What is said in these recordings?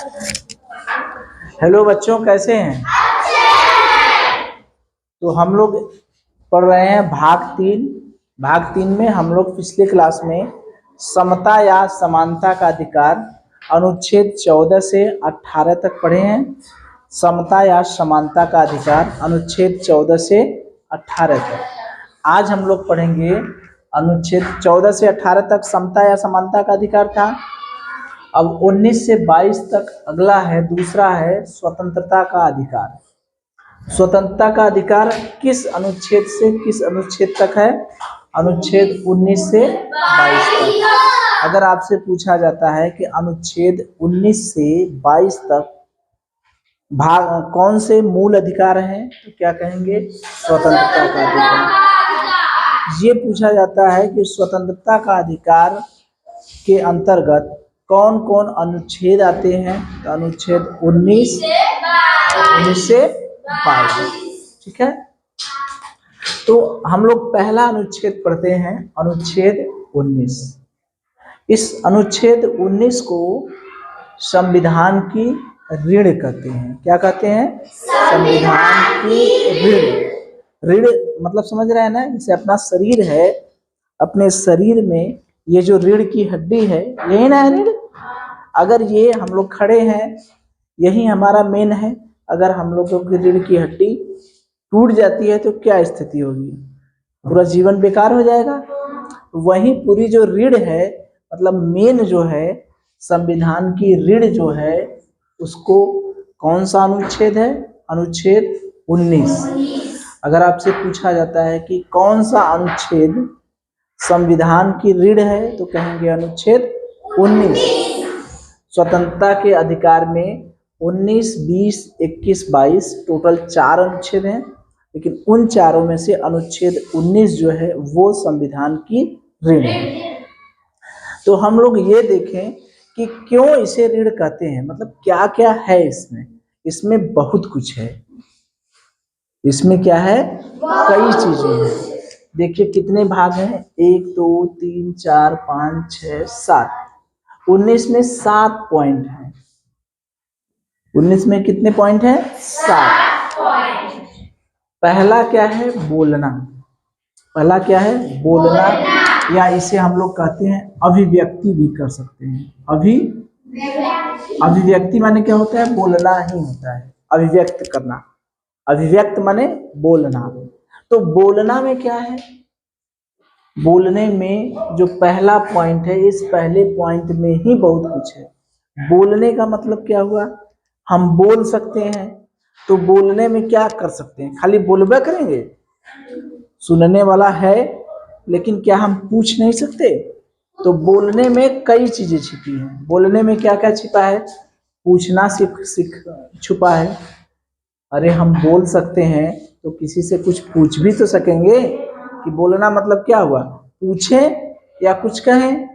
Hello बच्चों, कैसे हैं? तो हम लोग पढ़ रहे हैं भाग तीन में हम लोग पिछले क्लास में समता या समानता का अधिकार अनुच्छेद 14 से 18 तक पढ़े हैं। समता या समानता का अधिकार अनुच्छेद 14 से 18 तक। आज हम लोग पढ़ेंगे अनुच्छेद 14 से 18 तक समता या समानता का अधिकार था। अब 19 से 22 तक अगला है, दूसरा है स्वतंत्रता का अधिकार। स्वतंत्रता का अधिकार किस अनुच्छेद से किस अनुच्छेद तक है? अनुच्छेद 19 से 22 तक। अगर आपसे पूछा जाता है कि अनुच्छेद 19 से 22 तक भाग कौन से मूल अधिकार हैं, तो क्या कहेंगे? स्वतंत्रता का अधिकार। ये पूछा जाता है कि स्वतंत्रता का अधिकार के अंतर्गत कौन कौन अनुच्छेद आते हैं, तो अनुच्छेद 19 से 22। ठीक है, तो हम लोग पहला अनुच्छेद पढ़ते हैं, अनुच्छेद 19। इस अनुच्छेद 19 को संविधान की रीढ़ कहते हैं। क्या कहते हैं? संविधान की रीढ़। रीढ़ मतलब समझ रहे हैं ना? जैसे अपना शरीर है, अपने शरीर में ये जो रीढ़ की हड्डी है, यही ना है रीढ़। अगर ये हम लोग खड़े हैं, यही हमारा मेन है। अगर हम लोगों की रीढ़ की हड्डी टूट जाती है तो क्या स्थिति होगी? पूरा जीवन बेकार हो जाएगा। वही पूरी जो रीढ़ है, मतलब मेन जो है, संविधान की रीढ़ जो है, उसको कौन सा अनुच्छेद है? अनुच्छेद 19। अगर आपसे पूछा जाता है कि कौन सा अनुच्छेद संविधान की रीढ़ है, तो कहेंगे अनुच्छेद 19। स्वतंत्रता के अधिकार में 19, 20, 21, 22 टोटल 4 अनुच्छेद हैं, लेकिन उन चारों में से अनुच्छेद 19 जो है वो संविधान की रीढ़ है। तो हम लोग ये देखें कि क्यों इसे रीढ़ कहते हैं, मतलब क्या क्या है इसमें। इसमें बहुत कुछ है। इसमें क्या है? कई चीजें हैं। देखिए कितने भाग हैं, 1, 2, 3, 4, 5, 6, 7। 19 में 7 पॉइंट हैं। 19 में कितने पॉइंट हैं? 7 पॉइंट। पहला क्या है? बोलना। पहला क्या है? बोलना, या इसे हम लोग कहते हैं अभिव्यक्ति भी कर सकते हैं। अभिव्यक्ति माने क्या होता है? बोलना ही होता है, अभिव्यक्त करना। अभिव्यक्त माने बोलना। तो बोलना में क्या है? बोलने में जो पहला पॉइंट है, इस पहले पॉइंट में ही बहुत कुछ है। बोलने का मतलब क्या हुआ? हम बोल सकते हैं। तो बोलने में क्या कर सकते हैं? खाली बोलबे करेंगे? सुनने वाला है, लेकिन क्या हम पूछ नहीं सकते? तो बोलने में कई चीजें छिपी हैं। बोलने में क्या क्या छिपा है? पूछना छुपा है। अरे हम बोल सकते हैं तो किसी से कुछ पूछ भी तो सकेंगे। कि बोलना मतलब क्या हुआ? पूछें या कुछ कहें,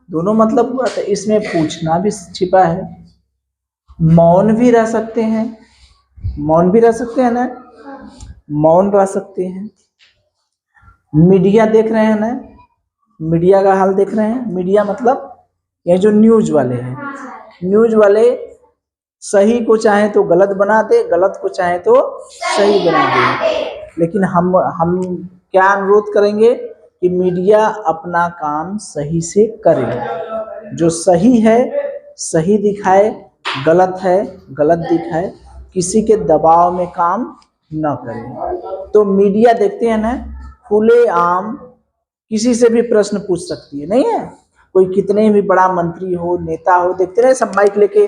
दोनों मतलब हुआ। तो इसमें पूछना भी छिपा है। मौन भी रह सकते हैं। मौन भी रह सकते हैं ना? मौन रह सकते हैं। मीडिया देख रहे हैं ना? मीडिया का हाल देख रहे हैं। मीडिया मतलब ये जो न्यूज वाले हैं, न्यूज वाले सही को चाहे तो गलत बना दे, गलत को चाहे तो सही बना दे। लेकिन हम क्या अनुरोध करेंगे कि मीडिया अपना काम सही से करे। जो सही है सही दिखाए, गलत है गलत दिखाए, किसी के दबाव में काम न करे। तो मीडिया देखते हैं ना, खुले आम किसी से भी प्रश्न पूछ सकती है, नहीं है? कोई कितने भी बड़ा मंत्री हो, नेता हो, देखते रहे सब माइक लेके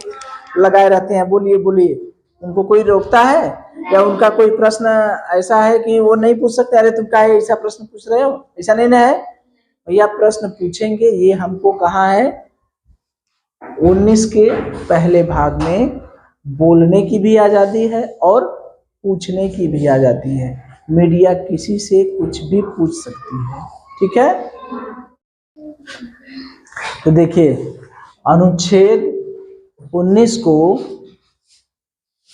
लगाए रहते हैं, बोलिए बोलिए। उनको कोई रोकता है? या उनका कोई प्रश्न ऐसा है कि वो नहीं पूछ सकते? अरे तुम काहे ऐसा प्रश्न पूछ रहे हो? ऐसा नहीं ना है भैया, प्रश्न पूछेंगे। ये हमको कहाँ है? 19 के पहले भाग में बोलने की भी आजादी है और पूछने की भी आजादी है। मीडिया किसी से कुछ भी पूछ सकती है। ठीक है, तो देखिए अनुच्छेद 19 को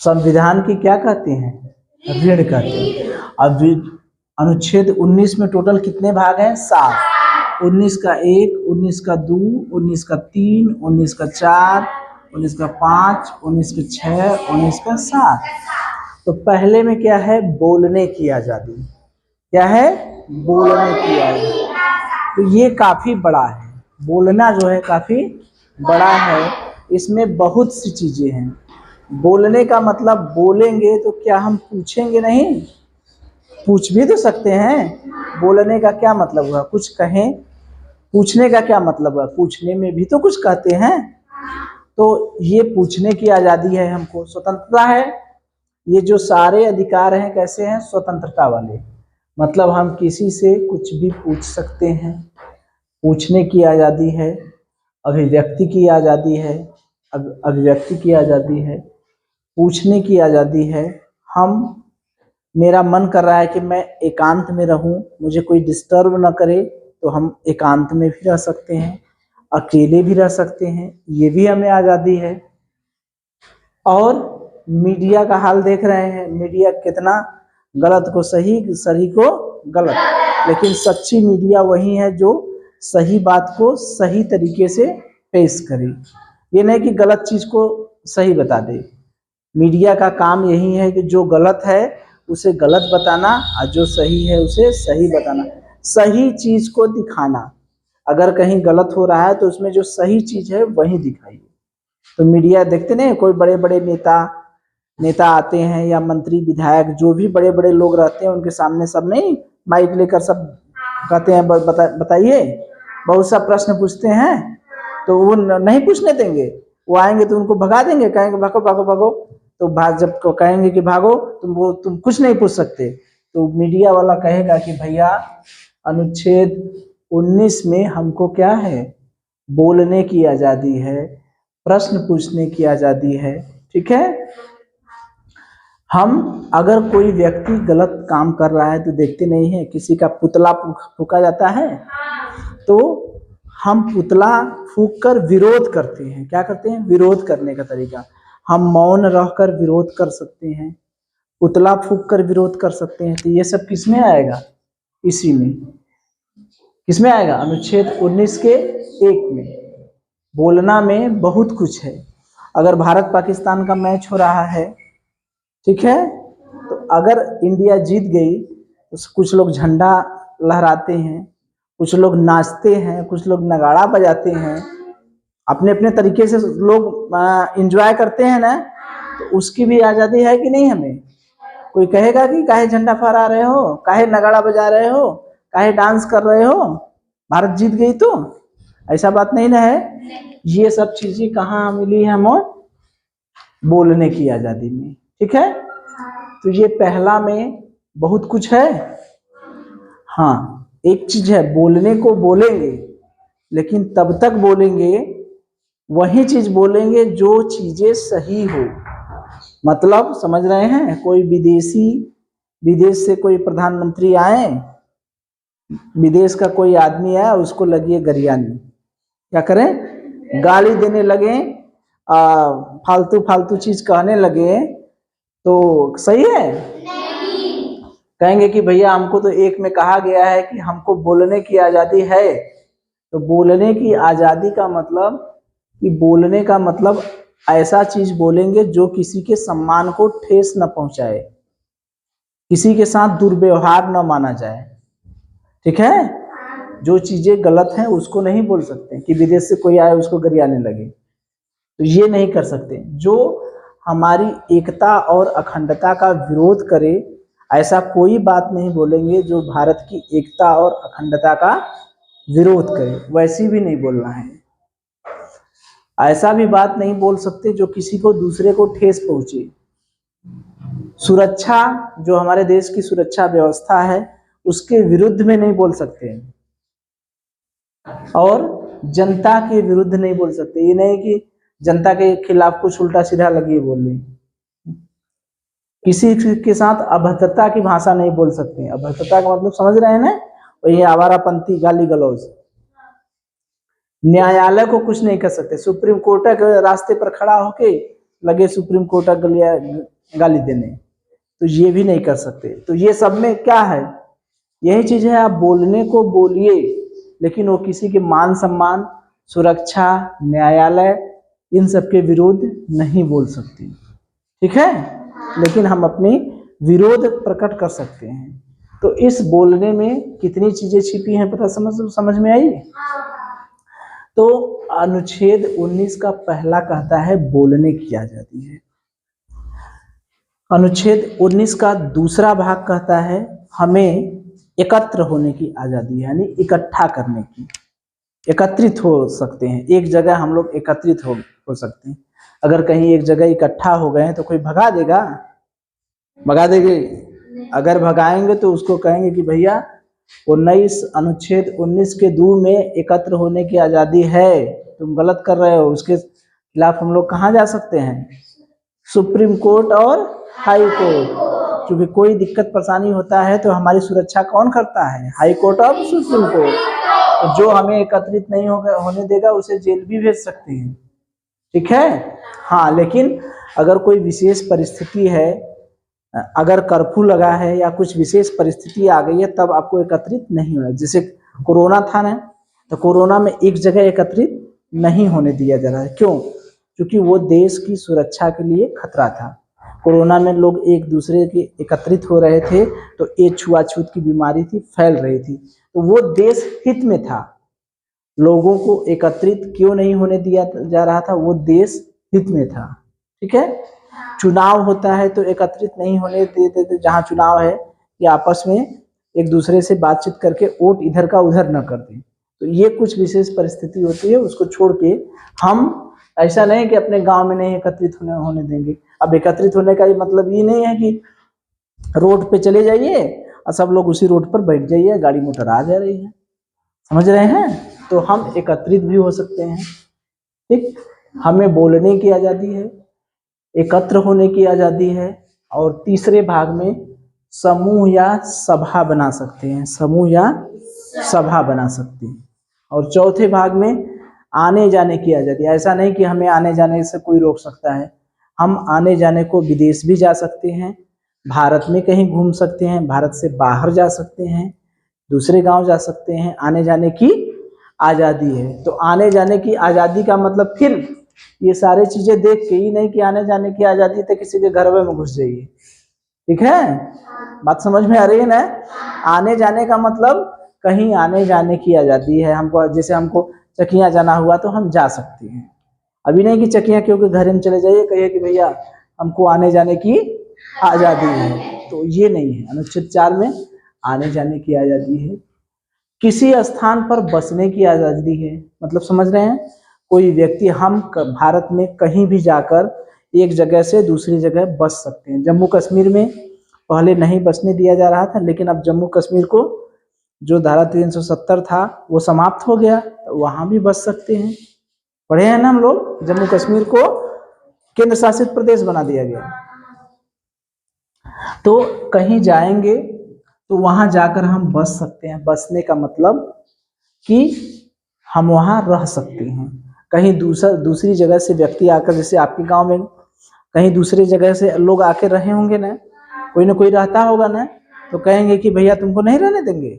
संविधान की क्या कहते हैं? रीढ़ कहते हैं। अब अनुच्छेद 19 में टोटल कितने भाग हैं? 7। 19 का 1, 19 का 2, 19 का 3, 19 का 4, 19 का 5, 19 का 6, 19 का 7। तो पहले में क्या है? बोलने की आजादी। क्या है? बोलने की आजादी। तो ये काफी बड़ा है, बोलना जो है काफी बड़ा है। इसमें बहुत सी चीजें हैं। बोलने का मतलब बोलेंगे तो क्या हम पूछेंगे नहीं? पूछ भी तो सकते हैं। बोलने का क्या मतलब हुआ? कुछ कहें। पूछने का क्या मतलब हुआ? पूछने में भी तो कुछ कहते हैं। तो ये पूछने की आजादी है, हमको स्वतंत्रता है। ये जो सारे अधिकार हैं कैसे हैं? स्वतंत्रता वाले। मतलब हम किसी से कुछ भी पूछ सकते हैं। पूछने की आजादी है, अभिव्यक्ति की आजादी है, अभिव्यक्ति की आजादी है, पूछने की आजादी है। हम मेरा मन कर रहा है कि मैं एकांत में रहूं, मुझे कोई डिस्टर्ब ना करे, तो हम एकांत में भी रह सकते हैं, अकेले भी रह सकते हैं, ये भी हमें आजादी है। और मीडिया का हाल देख रहे हैं, मीडिया कितना गलत को सही, सही को गलत। लेकिन सच्ची मीडिया वही है जो सही बात को सही तरीके से पेश करे, ये नहीं कि गलत चीज को सही बता दे। मीडिया का काम यही है कि जो गलत है उसे गलत बताना और जो सही है उसे सही बताना, सही चीज को दिखाना। अगर कहीं गलत हो रहा है तो उसमें जो सही चीज है वही दिखाइए। तो मीडिया देखते नहीं, कोई बड़े बड़े नेता आते हैं या मंत्री विधायक जो भी बड़े बड़े लोग रहते हैं, उनके सामने सब नहीं माइक लेकर सब कहते हैं बताइए, बहुत सा प्रश्न पूछते हैं। तो वो नहीं पूछने देंगे, वो आएंगे तो उनको भगा देंगे, कहेंगे भागो भागो भागो। तो जब कहेंगे कि भागो तुम कुछ नहीं पूछ सकते, तो मीडिया वाला कहेगा कि भैया अनुच्छेद 19 में हमको क्या है? बोलने की आजादी है, प्रश्न पूछने की आजादी है। ठीक है। हम अगर कोई व्यक्ति गलत काम कर रहा है तो देखते नहीं है, किसी का पुतला फूका जाता है तो हम पुतला फूक कर विरोध करते हैं। क्या करते हैं? विरोध करने का तरीका। हम मौन रहकर विरोध कर सकते हैं, पुतला फूक कर विरोध कर सकते हैं। तो ये सब किसमें आएगा? इसी में। किसमें आएगा? अनुच्छेद 19 के 1 में। बोलना में बहुत कुछ है। अगर भारत पाकिस्तान का मैच हो रहा है, ठीक है, तो अगर इंडिया जीत गई तो कुछ लोग झंडा लहराते हैं, कुछ लोग नाचते हैं, कुछ लोग नगाड़ा बजाते हैं, अपने अपने तरीके से लोग एंजॉय करते हैं ना। तो उसकी भी आजादी है कि नहीं? हमें कोई कहेगा कि काहे झंडा फहरा रहे हो, काहे नगाड़ा बजा रहे हो, काहे डांस कर रहे हो, भारत जीत गई तो? ऐसा बात नहीं ना है। ये सब चीजें कहाँ मिली है? हमें बोलने की आजादी में। ठीक है। तो ये पहला में बहुत कुछ है। हाँ, एक चीज है, बोलने को बोलेंगे, लेकिन तब तक बोलेंगे, वही चीज बोलेंगे जो चीजें सही हो। मतलब समझ रहे हैं? कोई विदेश से कोई प्रधानमंत्री आए, विदेश का कोई आदमी आया, उसको लगी गरियानी, क्या करें? गाली देने लगे, फालतू फालतू चीज कहने लगे, तो सही है? कहेंगे कि भैया हमको तो 1 में कहा गया है कि हमको बोलने की आजादी है। तो बोलने की आजादी का मतलब कि बोलने का मतलब ऐसा चीज बोलेंगे जो किसी के सम्मान को ठेस न पहुंचाए, किसी के साथ दुर्व्यवहार न माना जाए। ठीक है। जो चीजें गलत हैं उसको नहीं बोल सकते कि विदेश से कोई आए उसको गरियाने लगे, तो ये नहीं कर सकते। जो हमारी एकता और अखंडता का विरोध करे, ऐसा कोई बात नहीं बोलेंगे जो भारत की एकता और अखंडता का विरोध करे, वैसी भी नहीं बोलना है। ऐसा भी बात नहीं बोल सकते जो किसी को दूसरे को ठेस पहुंचे। सुरक्षा, जो हमारे देश की सुरक्षा व्यवस्था है, उसके विरुद्ध में नहीं बोल सकते, और जनता के विरुद्ध नहीं बोल सकते। ये नहीं कि जनता के खिलाफ कुछ उल्टा सीधा लगे बोलने। किसी के साथ अभद्रता की भाषा नहीं बोल सकते। अभद्रता का मतलब समझ रहे हैं ना? वही आवारापंथी, गाली गलौज। न्यायालय को कुछ नहीं कर सकते। सुप्रीम कोर्ट के रास्ते पर खड़ा होके लगे सुप्रीम कोर्ट गाली देने, तो ये भी नहीं कर सकते। तो ये सब में क्या है? यही चीज है, आप बोलने को बोलिए, लेकिन वो किसी के मान सम्मान, सुरक्षा, न्यायालय, इन सब के विरोध नहीं बोल सकती, ठीक है, लेकिन हम अपनी विरोध प्रकट कर सकते हैं। तो इस बोलने में कितनी चीजें छिपी हैं पता समझ में आई। तो अनुच्छेद 19 का पहला कहता है बोलने की आजादी है। अनुच्छेद 19 का दूसरा भाग कहता है हमें एकत्र होने की आजादी है, यानी इकट्ठा करने की, एकत्रित हो सकते हैं, एक जगह हम लोग एकत्रित हो सकते हैं। अगर कहीं एक जगह इकट्ठा हो गए हैं तो कोई भगा देगा, भगा देंगे? अगर भगाएंगे तो उसको कहेंगे कि भैया 19 अनुच्छेद 19 के 2 में एकत्र होने की आजादी है, तुम गलत कर रहे हो। उसके खिलाफ हम लोग कहाँ जा सकते हैं? सुप्रीम कोर्ट और हाई कोर्ट। क्योंकि कोई दिक्कत परेशानी होता है तो हमारी सुरक्षा कौन करता है? हाई कोर्ट और सुप्रीम कोर्ट। जो हमें एकत्रित नहीं होने देगा उसे जेल भी भेज सकते हैं, ठीक है। हाँ, लेकिन अगर कोई विशेष परिस्थिति है, अगर कर्फ्यू लगा है या कुछ विशेष परिस्थिति आ गई है, तब आपको एकत्रित नहीं होना। जैसे कोरोना था ना, तो कोरोना में एक जगह एकत्रित नहीं होने दिया जा रहा है। क्यों? क्योंकि वो देश की सुरक्षा के लिए खतरा था। कोरोना में लोग एक दूसरे के एकत्रित हो रहे थे तो ये छुआछूत की बीमारी थी, फैल रही थी, तो वो देश हित में था। लोगों को एकत्रित क्यों नहीं होने दिया जा रहा था? वो देश हित में था, ठीक है। चुनाव होता है तो एकत्रित नहीं होने देते थे। जहाँ चुनाव है कि आपस में एक दूसरे से बातचीत करके वोट इधर का उधर न कर दें। तो ये कुछ विशेष परिस्थिति होती है, उसको छोड़ के हम ऐसा नहीं कि अपने गांव में नहीं एकत्रित होने देंगे। अब एकत्रित होने का मतलब ये नहीं है कि रोड पे चले जाइए और सब लोग उसी रोड पर बैठ जाइए, गाड़ी मोटर आ जा रही है, समझ रहे हैं। तो हम एकत्रित भी हो सकते हैं, ठीक। हमें बोलने की आज़ादी है, एकत्र होने की आज़ादी है, और तीसरे भाग में समूह या सभा बना सकते हैं, समूह या सभा बना सकते हैं। और चौथे भाग में आने जाने की आज़ादी। ऐसा नहीं कि हमें आने जाने से कोई रोक सकता है, हम आने जाने को विदेश भी जा सकते हैं, भारत में कहीं घूम सकते हैं, भारत से बाहर जा सकते हैं, दूसरे गांव जा सकते हैं। आने जाने की आज़ादी है। तो आने जाने की आज़ादी का मतलब फिर ये सारे चीजें देख के ही नहीं कि आने जाने की आज़ादी तो किसी के घर में घुस जाइए, ठीक है। बात समझ में आ रही है ना? आने जाने का मतलब कहीं आने जाने की आज़ादी है हमको। जैसे हमको चकिया जाना हुआ तो हम जा सकते हैं। अभी नहीं कि चकिया क्योंकि घर में चले जाइए, कहिए कि भैया हमको आने जाने की आज़ादी है, तो ये नहीं है। अनुच्छेद 4 में आने जाने की आज़ादी है। किसी स्थान पर बसने की आज़ादी है, मतलब समझ रहे हैं, कोई व्यक्ति, हम भारत में कहीं भी जाकर एक जगह से दूसरी जगह बस सकते हैं। जम्मू कश्मीर में पहले नहीं बसने दिया जा रहा था, लेकिन अब जम्मू कश्मीर को जो धारा 370 था वो समाप्त हो गया, तो वहाँ भी बस सकते हैं। पढ़े हैं ना हम लोग, जम्मू कश्मीर को केंद्र शासित प्रदेश बना दिया गया। तो कहीं जाएंगे तो वहां जाकर हम बस सकते हैं। बसने का मतलब कि हम वहां रह सकते हैं। कहीं दूसरी जगह से व्यक्ति आकर, जैसे आपके गांव में कहीं दूसरी जगह से लोग आके रहे होंगे ना कोई रहता होगा ना, तो कहेंगे कि भैया तुमको नहीं रहने देंगे।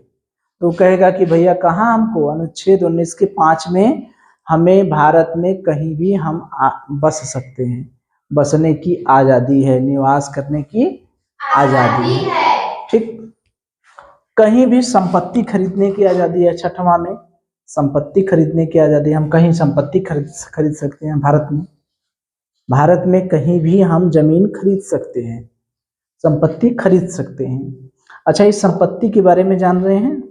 तो कहेगा कि भैया कहाँ हमको, अनुच्छेद 19 के 5 में हमें भारत में कहीं भी हम बस सकते हैं। बसने की आज़ादी है, निवास करने की आज़ादी है, ठीक। कहीं भी संपत्ति खरीदने की आज़ादी है। छठवां में संपत्ति खरीदने की आज़ादी, हम कहीं संपत्ति खरीद सकते हैं। भारत में कहीं भी हम जमीन खरीद सकते हैं, संपत्ति खरीद सकते हैं। अच्छा, इस संपत्ति के बारे में जान रहे हैं?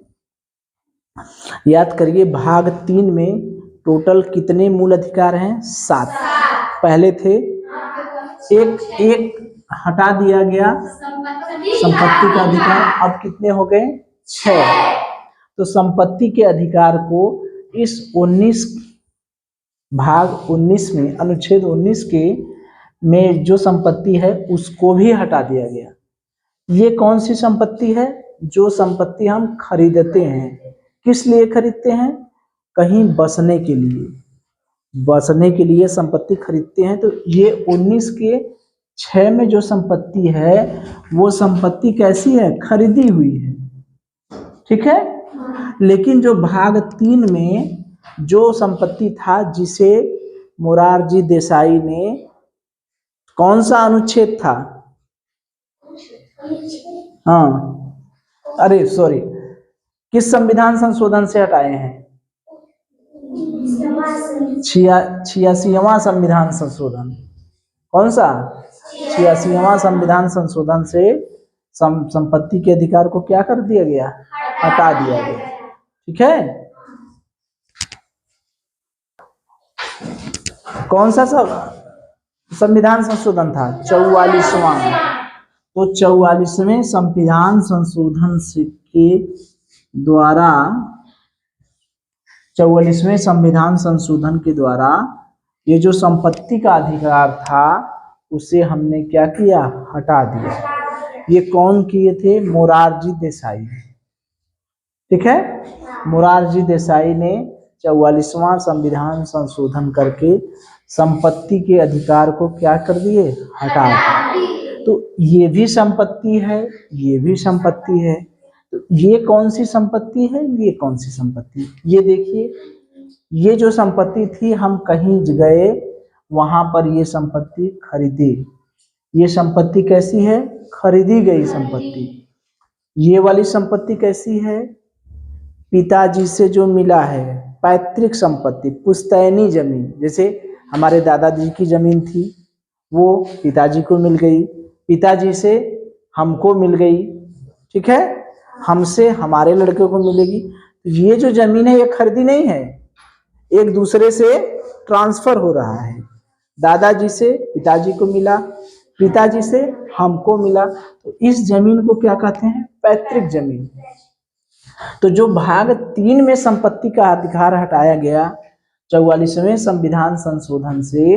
याद करिए, भाग 3 में टोटल कितने मूल अधिकार हैं? 7। पहले थे, एक हटा दिया गया संपत्ति का अधिकार, अब कितने हो गए? 6। तो संपत्ति के अधिकार को इस 19 भाग 19 में, अनुच्छेद 19 के में जो संपत्ति है उसको भी हटा दिया गया। ये कौन सी संपत्ति है? जो संपत्ति हम खरीदते हैं। किस लिए खरीदते हैं? कहीं बसने के लिए, बसने के लिए संपत्ति खरीदते हैं। तो ये 19 के 6 में जो संपत्ति है वो संपत्ति कैसी है? खरीदी हुई है, ठीक है। लेकिन जो भाग 3 में जो संपत्ति था जिसे मोरारजी देसाई ने कौन सा अनुच्छेद था? हाँ, अरे सॉरी, किस संविधान संशोधन से हटाए हैं? 86वां संविधान संशोधन। कौन सा? 86वां संविधान संशोधन से संपत्ति के अधिकार को क्या कर दिया गया? हटा दिया गया। ठीक है, कौन सा सब संविधान संशोधन था? 44वां। तो 44वें संविधान संशोधन के द्वारा 44वें संविधान संशोधन के द्वारा ये जो संपत्ति का अधिकार था उसे हमने क्या किया? हटा दिया। ये कौन किए थे? मोरारजी देसाई। ठीक है, मोरारजी देसाई ने 44वां संविधान संशोधन करके संपत्ति के अधिकार को क्या कर दिए? हटा दिए। तो ये भी संपत्ति है, ये भी संपत्ति है। तो ये कौन सी संपत्ति है? ये कौन सी संपत्ति? ये देखिए, ये जो संपत्ति थी, हम कहीं गए वहां पर ये संपत्ति खरीदी। ये संपत्ति कैसी है? खरीदी गई संपत्ति। ये वाली संपत्ति कैसी है? पिताजी से जो मिला है, पैतृक संपत्ति, पुश्तैनी जमीन। जैसे हमारे दादाजी की जमीन थी, वो पिताजी को मिल गई, पिताजी से हमको मिल गई। ठीक है, हमसे हमारे लड़के को मिलेगी। ये जो जमीन है ये खरीदी नहीं है, एक दूसरे से ट्रांसफर हो रहा है। दादाजी से पिताजी को मिला, पिताजी से हमको मिला, तो इस जमीन को क्या कहते हैं? पैतृक जमीन। तो जो भाग 3 में संपत्ति का अधिकार हटाया गया 44वें संविधान संशोधन से,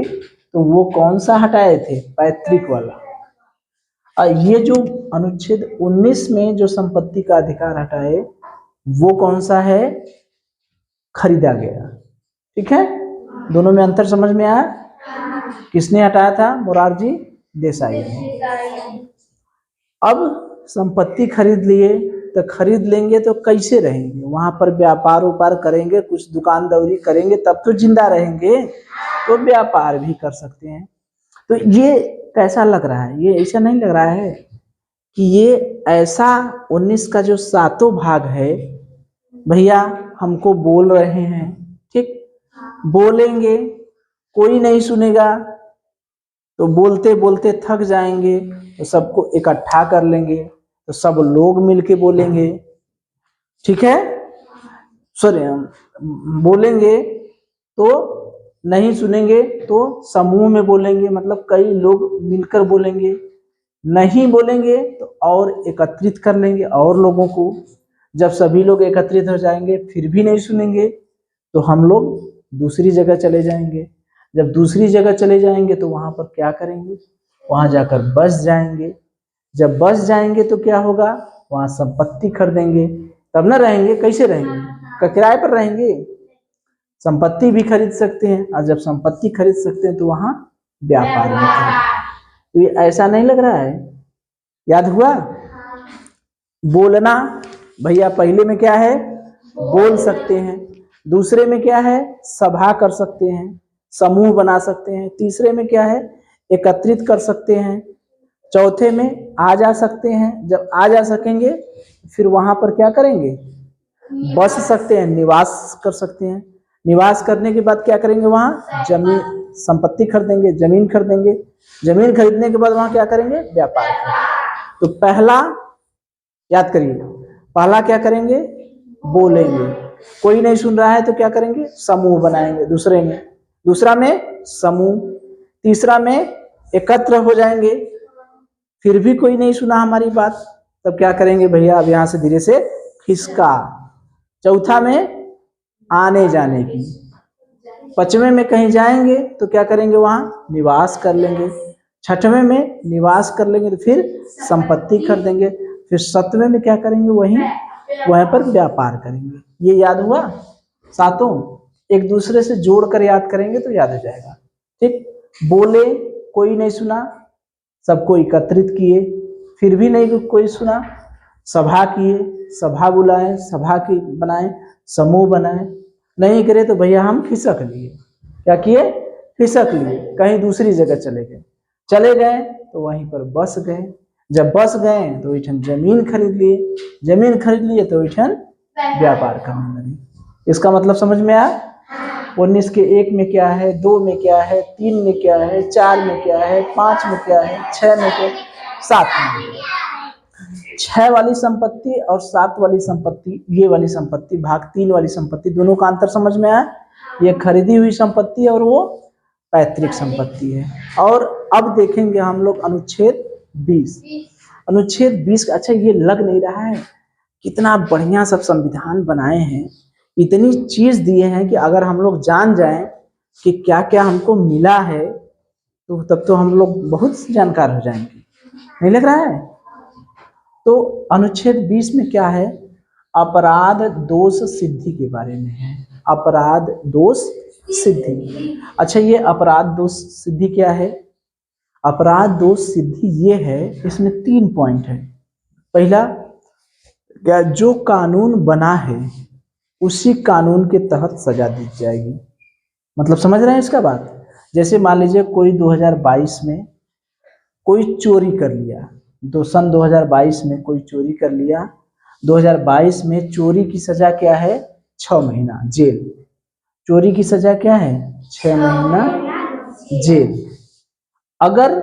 तो वो कौन सा हटाए थे? पैतृक वाला। ये जो अनुच्छेद 19 में जो संपत्ति का अधिकार हटाए वो कौन सा है? खरीदा गया। ठीक है, दोनों में अंतर समझ में आया? किसने हटाया था? मोरारजी देसाई ने। अब संपत्ति खरीद लिए, तो खरीद लेंगे तो कैसे रहेंगे? वहां पर व्यापार उपार करेंगे, कुछ दुकानदारी करेंगे, तब तो जिंदा रहेंगे। तो व्यापार भी कर सकते हैं। तो ये कैसा लग रहा है? ये ऐसा नहीं लग रहा है कि ये ऐसा 19 का जो 7वां भाग है, भैया हमको बोल रहे हैं, ठीक, बोलेंगे, कोई नहीं सुनेगा, तो बोलते बोलते थक जाएंगे, तो सबको इकट्ठा कर लेंगे, तो सब लोग मिलके बोलेंगे। ठीक है, सॉरी, बोलेंगे तो नहीं सुनेंगे तो समूह में बोलेंगे, मतलब कई लोग मिलकर बोलेंगे। नहीं बोलेंगे तो और एकत्रित कर लेंगे और लोगों को। जब सभी लोग एकत्रित हो जाएंगे फिर भी नहीं सुनेंगे तो हम लोग दूसरी जगह चले जाएंगे। जब दूसरी जगह चले जाएंगे तो वहां पर क्या करेंगे? वहां जाकर बस जाएंगे। जब बस जाएंगे तो क्या होगा? वहां संपत्ति खरीदेंगे, तब ना रहेंगे। कैसे रहेंगे? किराए पर रहेंगे। संपत्ति भी खरीद सकते हैं, और जब संपत्ति खरीद सकते हैं तो वहां व्यापार भी करेंगे। तो ये ऐसा नहीं लग रहा है? याद हुआ? बोलना, भैया पहले में क्या है? बोल सकते हैं। दूसरे में क्या है? सभा कर सकते हैं, समूह बना सकते हैं। तीसरे में क्या है? एकत्रित कर सकते हैं। चौथे में आ जा सकते हैं। जब आ जा सकेंगे फिर वहां पर क्या करेंगे? बस सकते हैं, निवास कर सकते हैं। निवास करने के बाद क्या करेंगे? वहां जमीन, संपत्ति खरीदेंगे, जमीन खरीदेंगे। जमीन खरीदने के बाद वहां क्या करेंगे? व्यापार करेंगे। तो पहला याद करिए, पहला क्या करेंगे? बोलेंगे। कोई नहीं सुन रहा है तो क्या करेंगे? समूह बनाएंगे। दूसरा में समूह। तीसरा में एकत्र हो जाएंगे। फिर भी कोई नहीं सुना हमारी बात, तब क्या करेंगे? भैया अब यहाँ से धीरे से खिसका। चौथा में आने जाने की। पांचवें में कहीं जाएंगे तो क्या करेंगे? वहां निवास कर लेंगे। छठवें में निवास कर लेंगे तो फिर संपत्ति खरीदेंगे। फिर सातवें में क्या करेंगे? वहीं पर व्यापार करेंगे। ये याद हुआ? सातों एक दूसरे से जोड़कर याद करेंगे तो याद हो जाएगा। ठीक, बोले, कोई नहीं सुना, सबको एकत्रित किए, फिर भी नहीं कोई सुना, सभा किए, सभा बुलाए, सभा की बनाए, समूह बनाए, नहीं करे तो भैया हम खिसक लिए। क्या किए? खिसक लिए, कहीं दूसरी जगह चले गए तो वहीं पर बस गए, जब बस गए तो वहीठन जमीन खरीद लिए तो वहीठन व्यापार करने लगे। इसका मतलब समझ में आया? 19 के 1 में क्या है, 2 में क्या है, 3 में क्या है, 4 में क्या है, 5 में क्या है, 6 में क्या, 7 में। 6 वाली संपत्ति और 7 वाली संपत्ति, ये वाली संपत्ति भाग 3 वाली संपत्ति, दोनों का अंतर समझ में आया? ये खरीदी हुई संपत्ति है और वो पैतृक संपत्ति है। और अब देखेंगे हम लोग अनुच्छेद 20। अनुच्छेद 20, अच्छा ये लग नहीं रहा है कितना बढ़िया सब संविधान बनाए हैं, इतनी चीज दिए हैं कि अगर हम लोग जान जाएं कि क्या क्या हमको मिला है तो तब तो हम लोग बहुत जानकार हो जाएंगे, नहीं लग रहा है? तो अनुच्छेद 20 में क्या है? अपराध दोष सिद्धि के बारे में है। अपराध दोष सिद्धि। अच्छा ये अपराध दोष सिद्धि क्या है? अपराध दोष सिद्धि ये है, इसमें 3 पॉइंट है। पहला क्या, जो कानून बना है उसी कानून के तहत सजा दी जाएगी। मतलब समझ रहे हैं इसका बात? जैसे मान लीजिए कोई 2022 में कोई चोरी कर लिया, तो सन 2022 में कोई चोरी कर लिया, 2022 में चोरी की सजा क्या है? 6 महीना जेल। चोरी की सजा क्या है? 6 महीना जेल। अगर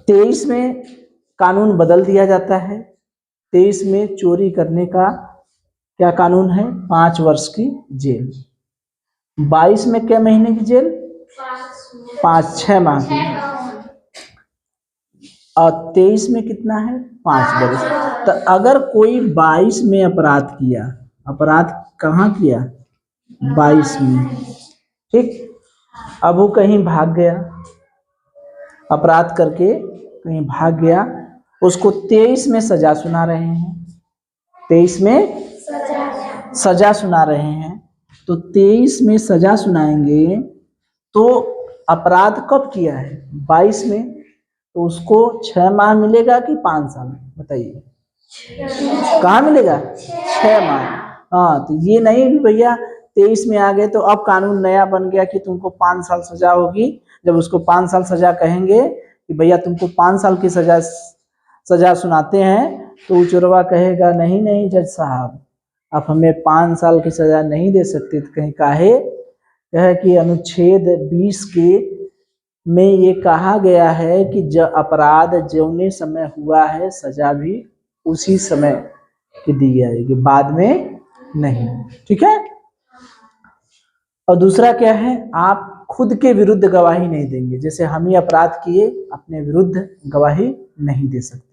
23 में कानून बदल दिया जाता है, 23 में चोरी करने का क्या कानून है? 5 वर्ष की जेल। 22 में क्या महीने की जेल? 6 माह की। और 23 में कितना है? 5 वर्ष। तो अगर कोई 22 में अपराध किया, अपराध कहाँ किया? 22 में, ठीक। अब वो कहीं भाग गया, अपराध करके कहीं भाग गया, उसको 23 में सजा सुना रहे हैं, 23 में सजा सुना रहे हैं। तो 23 में सजा सुनाएंगे तो अपराध कब किया है? 22 में, तो उसको 6 माह मिलेगा कि 5 साल? बताइए कहाँ मिलेगा? 6 माह। हाँ, तो ये नहीं भैया 23 में आ गए तो अब कानून नया बन गया कि तुमको 5 साल सजा होगी। जब उसको 5 साल सजा कहेंगे कि भैया तुमको 5 साल की सजा सुनाते हैं, तो चोरवा कहेगा नहीं नहीं जज साहब, आप हमें 5 साल की सजा नहीं दे सकते। तो कहीं कहे कि अनुच्छेद 20 के में ये कहा गया है कि जो अपराध जौने समय हुआ है सजा भी उसी समय की दी जाएगी, बाद में नहीं, ठीक है। और दूसरा क्या है? आप खुद के विरुद्ध गवाही नहीं देंगे। जैसे हम ही अपराध किए, अपने विरुद्ध गवाही नहीं दे सकते।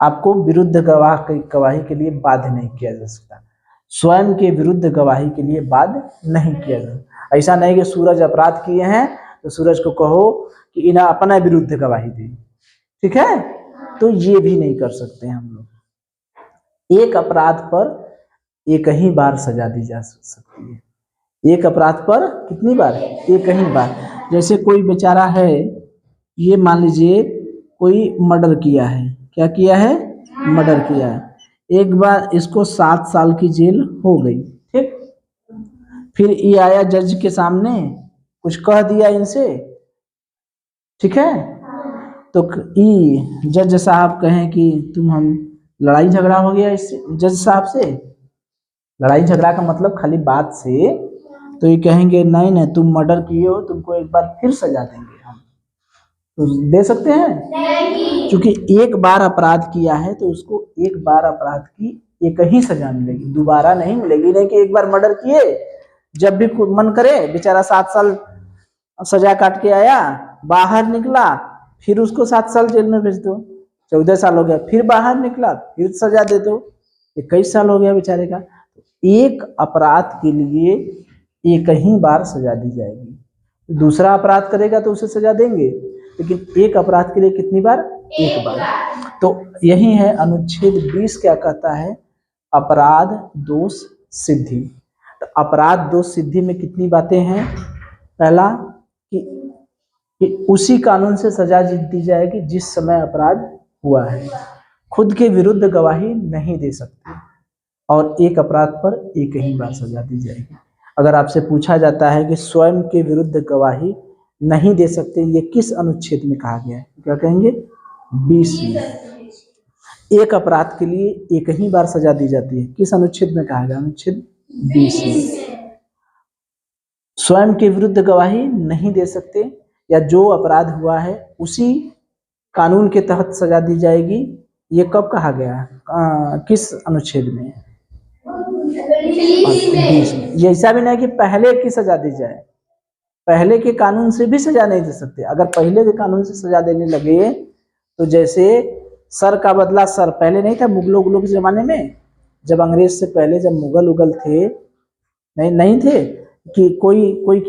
आपको विरुद्ध गवाही के लिए बाध्य नहीं किया जा सकता, स्वयं के विरुद्ध गवाही के लिए बाध्य नहीं किया जा सकता। ऐसा नहीं कि सूरज अपराध किए हैं तो सूरज को कहो कि इन्हें अपना विरुद्ध गवाही दे, ठीक है, तो ये भी नहीं कर सकते हम लोग। एक अपराध पर एक ही बार सजा दी जा सकती है। एक अपराध पर कितनी बार? एक ही बार। जैसे कोई बेचारा है, ये मान लीजिए कोई मर्डर किया है, क्या किया है? मर्डर किया है। एक बार इसको 7 साल की जेल हो गई, ठीक। फिर ये आया जज के सामने, कुछ कह दिया इनसे, ठीक है, तो जज साहब कहें कि हम लड़ाई झगड़ा हो गया इस जज साहब से। लड़ाई झगड़ा का मतलब खाली बात से, तो ये कहेंगे नहीं नहीं तुम मर्डर किए हो, तुमको एक बार फिर सजा देंगे हम, तो दे सकते हैं? नहीं। क्योंकि एक बार अपराध किया है तो उसको एक बार अपराध की एक ही सजा मिलेगी, दोबारा नहीं मिलेगी। नहीं कि एक बार मर्डर किए, जब भी मन करे बेचारा 7 साल सजा काट के आया, बाहर निकला, फिर उसको 7 साल जेल में भेज दो, 14 साल हो गया, फिर बाहर निकला, फिर सजा दे दो, 21 साल हो गया बेचारे का। एक अपराध के लिए एक ही बार सजा दी जाएगी। दूसरा अपराध करेगा तो उसे सजा देंगे, लेकिन एक अपराध के लिए कितनी बार? एक बार। तो यही है अनुच्छेद 20 क्या कहता है? अपराध दोष सिद्धि। तो अपराध दोष सिद्धि में कितनी बातें हैं? पहला कि उसी कानून से सजा दी जाएगी जिस समय अपराध हुआ है, खुद के विरुद्ध गवाही नहीं दे सकते, और एक अपराध पर एक ही बार सजा दी जाएगी। अगर आपसे पूछा जाता है कि स्वयं के विरुद्ध गवाही नहीं दे सकते, ये किस अनुच्छेद में कहा गया है, क्या कहेंगे? 20 में। एक अपराध के लिए एक ही बार सजा दी जाती है, किस अनुच्छेद में कहा गया? अनुच्छेद 20 में। स्वयं के विरुद्ध गवाही नहीं दे सकते, या जो अपराध हुआ है उसी कानून के तहत सजा दी जाएगी, ये कब कहा गया? किस अनुच्छेद में? 20 में। ये ऐसा भी नहीं कि पहले की सजा दी जाए, पहले के कानून से भी सजा नहीं दे सकते। अगर पहले के कानून से सजा देने लगे तो जैसे सर का बदला सर, पहले नहीं था मुगलों के जमाने में, जब अंग्रेज से पहले जब मुगल उगल थे, नहीं थे कि कोई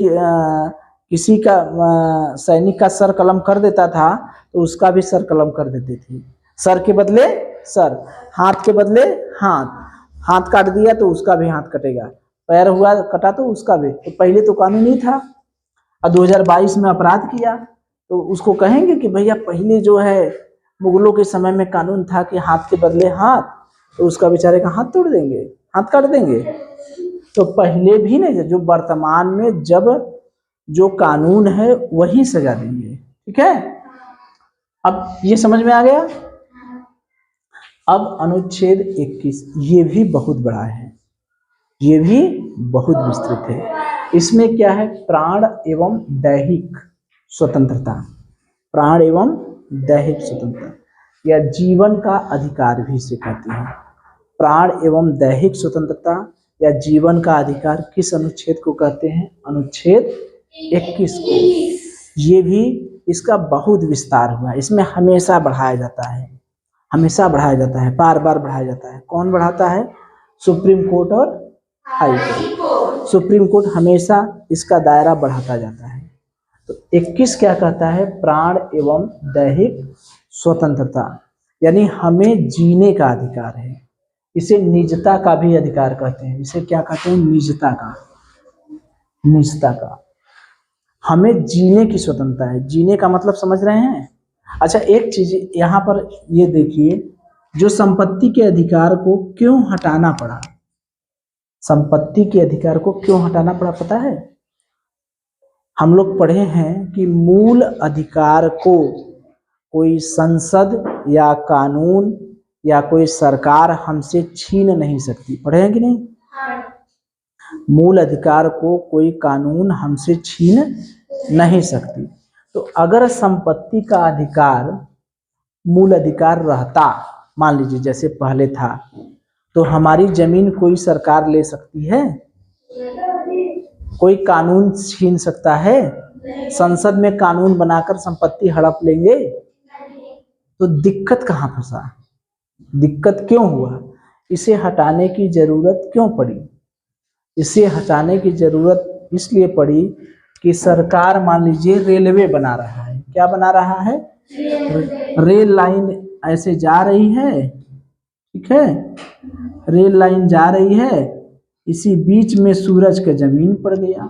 किसी का सैनिक का सर कलम कर देता था तो उसका भी सर कलम कर देते थे। सर के बदले सर, हाथ के बदले हाथ काट दिया तो उसका भी हाथ कटेगा, पैर हुआ कटा तो उसका भी। तो पहले तो कानून नहीं था, और 2022 में अपराध किया तो उसको कहेंगे कि भैया पहले जो है मुगलों के समय में कानून था कि हाथ के बदले हाथ, तो उसका बेचारे का हाथ तोड़ देंगे, हाथ काट देंगे। तो पहले भी नहीं, जो वर्तमान में जब जो कानून है वही सजा देंगे। ठीक है, अब ये समझ में आ गया। अब अनुच्छेद 21, ये भी बहुत बड़ा है, ये भी बहुत विस्तृत है। इसमें क्या है? प्राण एवं दैहिक स्वतंत्रता, प्राण एवं दैहिक स्वतंत्रता या जीवन का अधिकार भी इसे कहते हैं। प्राण एवं दैहिक स्वतंत्रता या जीवन का अधिकार किस अनुच्छेद को कहते हैं? अनुच्छेद 21 को। ये भी इसका बहुत विस्तार हुआ है, इसमें हमेशा बढ़ाया जाता है, हमेशा बढ़ाया जाता है, बार बार बढ़ाया जाता है। कौन बढ़ाता है? सुप्रीम कोर्ट और हाई कोर्ट। सुप्रीम कोर्ट हमेशा इसका दायरा बढ़ाता जाता है। तो 21 क्या कहता है? प्राण एवं दैहिक स्वतंत्रता, यानी हमें जीने का अधिकार है। इसे निजता का भी अधिकार कहते हैं। इसे क्या कहते हैं? निजता का, निजता का। हमें जीने की स्वतंत्रता है। जीने का मतलब समझ रहे हैं? अच्छा, एक चीज यहाँ पर ये देखिए, जो संपत्ति के अधिकार को क्यों हटाना पड़ा, संपत्ति के अधिकार को क्यों हटाना पड़ा पता है? हम लोग पढ़े हैं कि मूल अधिकार को कोई संसद या कानून या कोई सरकार हमसे छीन नहीं सकती। पढ़े हैं कि नहीं? मूल अधिकार को कोई कानून हमसे छीन नहीं सकती। तो अगर संपत्ति का अधिकार मूल अधिकार रहता, मान लीजिए जैसे पहले था, तो हमारी जमीन कोई सरकार ले सकती है? कोई कानून छीन सकता है? संसद में कानून बनाकर संपत्ति हड़प लेंगे? तो दिक्कत कहाँ फंसा? दिक्कत क्यों हुआ? इसे हटाने की जरूरत क्यों पड़ी? इसे हटाने की जरूरत इसलिए पड़ी कि सरकार मान लीजिए रेलवे बना रहा है। क्या बना रहा है? रेल लाइन ऐसे जा रही है, ठीक है, रेल लाइन जा रही है, इसी बीच में सूरज का जमीन पड़ गया।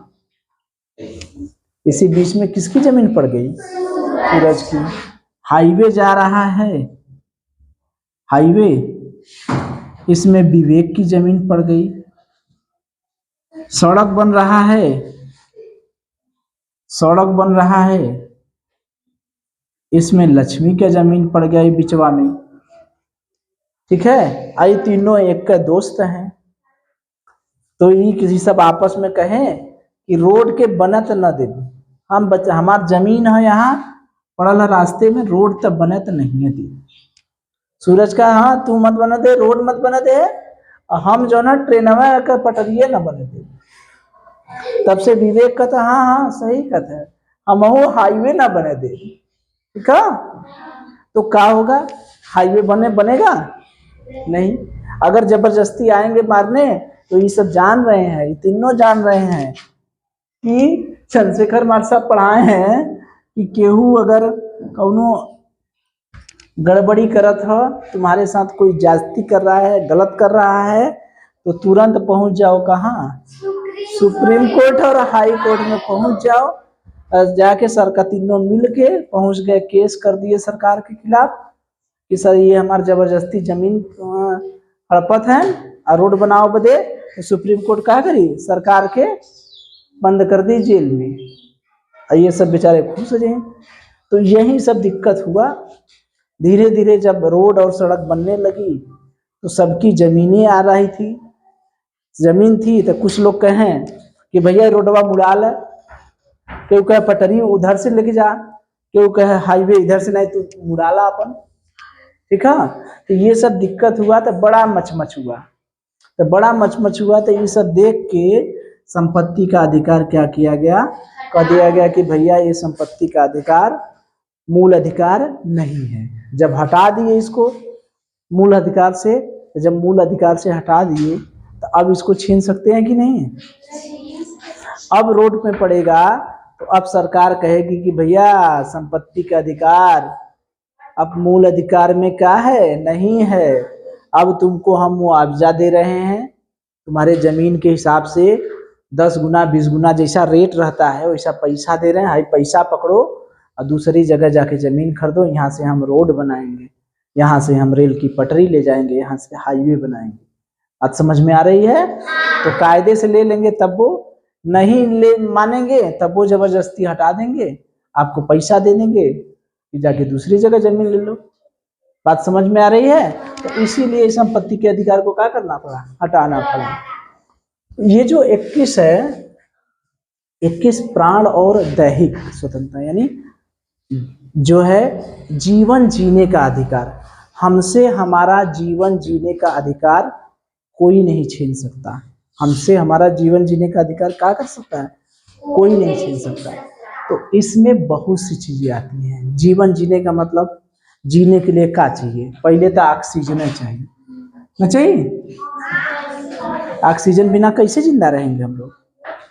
इसी बीच में किसकी जमीन पड़ गई? सूरज की। हाईवे जा रहा है, हाईवे, इसमें विवेक की जमीन पड़ गई। सड़क बन रहा है, सड़क बन रहा है, इसमें लक्ष्मी का जमीन पड़ गई बिचवा में। ठीक है, आई तीनों एक के दोस्त हैं, तो ये किसी सब आपस में कहें कि रोड के बनत न दे, हम हमार जमीन है यहाँ पड़ल है रास्ते में, रोड तब बनत नहीं है दी। सूरज का हाँ तू मत बना दे, रोड मत बना दे, हम जो ना ट्रेनवा का पटरिए न बने दे। तब से विवेक कहता हाँ हाँ सही कहता है, हम हाईवे ना बने दे। ठीक है, तो क्या होगा? हाईवे बनेगा नहीं। अगर जबरदस्ती आएंगे मारने, तो ये सब जान रहे हैं, ये तीनों जान रहे हैं कि चंद्रशेखर मार साहब पढ़ाए हैं कि केहू अगर कौनो गड़बड़ी करत हो, तुम्हारे साथ कोई जाति कर रहा है, गलत कर रहा है, तो तुरंत पहुंच जाओ कहाँ? सुप्रीम कोर्ट और हाई कोर्ट में पहुंच जाओ। जाके सरकार तीनों मिल के पहुंच गए, केस कर दिए सरकार के खिलाफ कि सर ये हमारे जबरदस्ती जमीन हड़पत है और रोड बनाओ बदे, तो सुप्रीम कोर्ट क्या करी, सरकार के बंद कर दी जेल में, और ये सब बेचारे खुश हो जाए। तो यही सब दिक्कत हुआ। धीरे धीरे जब रोड और सड़क बनने लगी तो सबकी जमीनें आ रही थी, जमीन थी तो कुछ लोग कहें कि भैया रोडवा मुड़ा ले, क्यों कहे पटरी उधर से लेके जा, क्यों कहे हाईवे इधर से नहीं तू मुड़ा ला अपन, ठीक है। तो ये सब दिक्कत हुआ तो बड़ा मचमच हुआ, तो ये सब देख के संपत्ति का अधिकार क्या किया गया, कह दिया गया कि भैया ये संपत्ति का अधिकार मूल अधिकार नहीं है। जब हटा दिए इसको मूल अधिकार से, जब मूल अधिकार से हटा दिए तो अब इसको छीन सकते हैं कि नहीं। अब रोड पे पड़ेगा तो अब सरकार कहेगी कि भैया संपत्ति का अधिकार अब मूल अधिकार में क्या है, नहीं है, अब तुमको हम मुआवजा दे रहे हैं, तुम्हारे जमीन के हिसाब से 10 गुना 20 गुना जैसा रेट रहता है वैसा पैसा दे रहे हैं, हाई पैसा पकड़ो और दूसरी जगह जाके जमीन खरीदो, यहाँ से हम रोड बनाएंगे, यहाँ से हम रेल की पटरी ले जाएंगे, यहाँ से हाईवे बनाएंगे। आज समझ में आ रही है। तो कायदे से ले लेंगे तब वो नहीं ले मानेंगे, तब वो जबरदस्ती हटा देंगे, आपको पैसा दे देंगे कि जाके दूसरी जगह जमीन ले लो। बात समझ में आ रही है। तो इसीलिए संपत्ति के अधिकार को क्या करना पड़ा, हटाना पड़ा। ये जो 21 है, 21 प्राण और दैहिक स्वतंत्रता यानी जो है जीवन जीने का अधिकार, हमसे हमारा जीवन जीने का अधिकार कोई नहीं छीन सकता। हमसे हमारा जीवन जीने का अधिकार क्या कर सकता है, कोई नहीं छीन सकता। तो इसमें बहुत सी चीजें आती हैं। जीवन जीने का मतलब जीने के लिए क्या चाहिए, पहले तो ऑक्सीजन चाहिए ना, चाहिए। ऑक्सीजन बिना कैसे जिंदा रहेंगे हम लोग,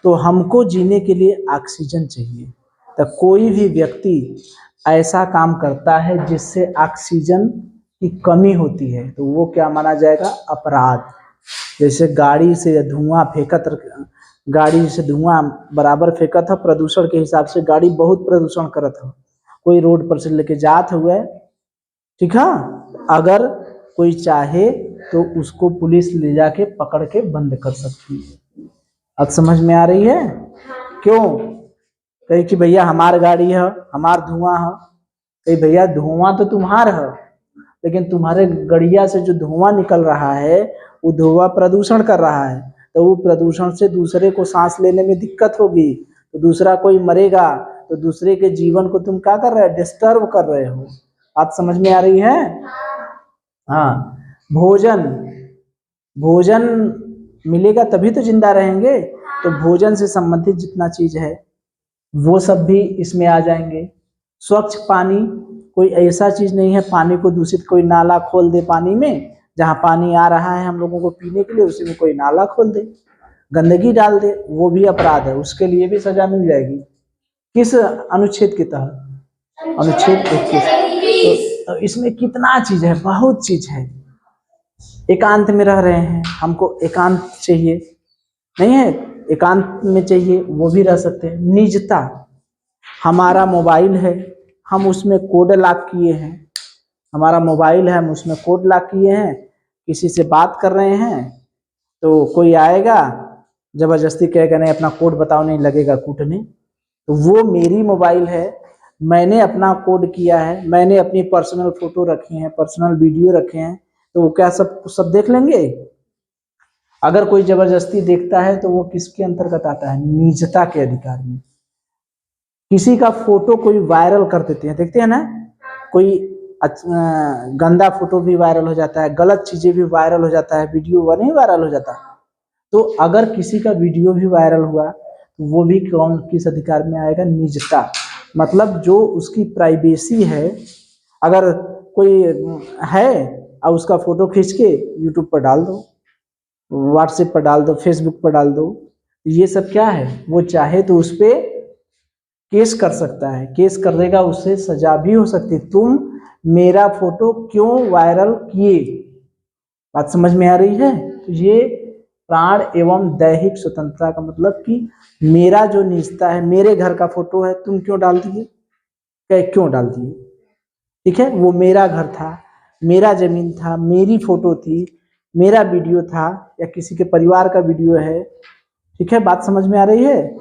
तो हमको जीने के लिए ऑक्सीजन चाहिए। तो कोई भी व्यक्ति ऐसा काम करता है जिससे ऑक्सीजन की कमी होती है तो वो क्या माना जाएगा, अपराध। जैसे गाड़ी से धुआं फेंकत, गाड़ी से धुआं बराबर फेंकत है, प्रदूषण के हिसाब से गाड़ी बहुत प्रदूषण करत है, कोई रोड पर से लेके जात हुए, ठीक है, अगर कोई चाहे तो उसको पुलिस ले जाके पकड़ के बंद कर सकती है। अब समझ में आ रही है। क्यों, कहे कि भैया हमार गाड़ी है, हमार धुआं है, कहे भैया धुआं तो तुम्हार है, लेकिन तुम्हारे गड़िया से जो धुआं निकल रहा है वो धुआं प्रदूषण कर रहा है, तो वो प्रदूषण से दूसरे को सांस लेने में दिक्कत होगी, तो दूसरा कोई मरेगा, तो दूसरे के जीवन को तुम क्या कर रहे हो, डिस्टर्ब कर रहे हो। बात समझ में आ रही है। हाँ, भोजन, भोजन मिलेगा तभी तो जिंदा रहेंगे, तो भोजन से संबंधित जितना चीज है वो सब भी इसमें आ जाएंगे। स्वच्छ पानी, कोई ऐसा चीज नहीं है पानी को दूषित, कोई नाला खोल दे पानी में, जहाँ पानी आ रहा है हम लोगों को पीने के लिए उसी में कोई नाला खोल दे, गंदगी डाल दे, वो भी अपराध है, उसके लिए भी सजा मिल जाएगी। किस अनुच्छेद के तहत, अनुच्छेद 21। तो इसमें कितना चीज है, बहुत चीज है। एकांत में रह रहे हैं, हमको एकांत चाहिए, नहीं है एकांत में चाहिए, वो भी रह सकते हैं। निजता, हमारा मोबाइल है, हम उसमें कोड लॉक किए हैं, हमारा मोबाइल है हम उसमें कोड लॉक किए हैं, किसी से बात कर रहे हैं तो कोई आएगा जबरदस्ती कहेगा नहीं अपना कोड बताओ, नहीं लगेगा कूटने, तो वो मेरी मोबाइल है, मैंने अपना कोड किया है, मैंने अपनी पर्सनल फोटो रखी हैं, पर्सनल वीडियो रखे हैं, तो वो क्या सब देख लेंगे। अगर कोई जबरदस्ती देखता है तो वो किसके अंतर्गत आता है, निजता के अधिकार में। किसी का फोटो कोई वायरल कर देते हैं, देखते हैं ना, कोई गंदा फोटो भी वायरल हो जाता है, गलत चीजें भी वायरल हो जाता है, वीडियो नहीं वायरल हो जाता। तो अगर किसी का वीडियो भी वायरल हुआ तो वो भी कौन किस अधिकार में आएगा, निजता, मतलब जो उसकी प्राइवेसी है। अगर कोई है और उसका फोटो खींच के यूट्यूब पर डाल दो, व्हाट्सएप पर डाल दो, फेसबुक पर डाल दो, ये सब क्या है, वो चाहे तो उस पर केस कर सकता है, केस कर देगा, उससे सजा भी हो सकती है, तुम मेरा फोटो क्यों वायरल किए। बात समझ में आ रही है। तो ये प्राण एवं दैहिक स्वतंत्रता का मतलब कि मेरा जो निजता है, मेरे घर का फोटो है, तुम क्यों डाल दिए, क्यों डाल दिए, ठीक है, वो मेरा घर था, मेरा जमीन था, मेरी फोटो थी, मेरा वीडियो था या किसी के परिवार का वीडियो है, ठीक है, बात समझ में आ रही है।